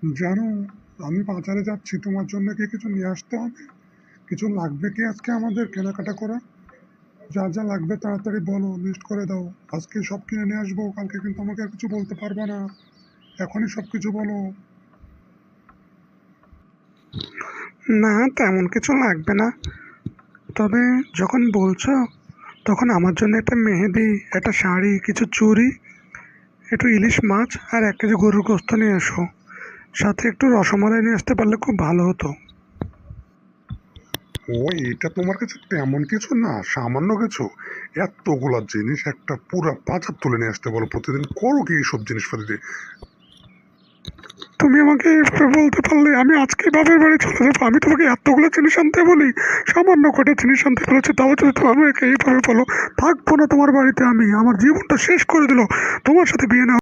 জানো, আমি বাজারে যাচ্ছি, তোমার জন্য কি কিছু নিয়ে আসতে হবে? কিছু লাগবে কি আজকে আমাদের কেনাকাটা করা? যা যা লাগবে তাড়াতাড়ি বলো, লিস্ট করে দাও। আজকে সব কিনে নিয়ে আসবো, কালকে কিন্তু আমাকে আর কিছু বলতে পারবে না। এখনই সব কিছু বলো। না, তেমন কিছু লাগবে না। তবে যখন বলছো, তখন আমার জন্য একটা মেহেদি, একটা শাড়ি, কিছু চুড়ি, একটু ইলিশ মাছ আর 1 কেজি গরুর গোস্ত নিয়ে এসো। সাথে একটু রসমালাই নিয়ে আসতে পারলে খুব ভালো হতো। ও, এটা তোমার কাছে তেমন কিছু না, সামান্য কিছু। এতগুলা জিনিস একটা পুরা বাজার তুলে নিয়ে আসতে বলো, প্রতিদিন করো কি এইসব জিনিসপাতি দিয়ে? তুমি আমাকে এইভাবে বলতে পারলে আমি আজকেই বাপের বাড়ি চলে যাবো। আমি তোমাকে এতগুলো জিনিস আনতে বলি, সামান্য কটা জিনিস আনতে বলেছি, তাও যদি তুমি আমাকে এইভাবে বলো, থাকবো না তোমার বাড়িতে। আমি আমার জীবনটা শেষ করে দিল তোমার সাথে বিয়ে না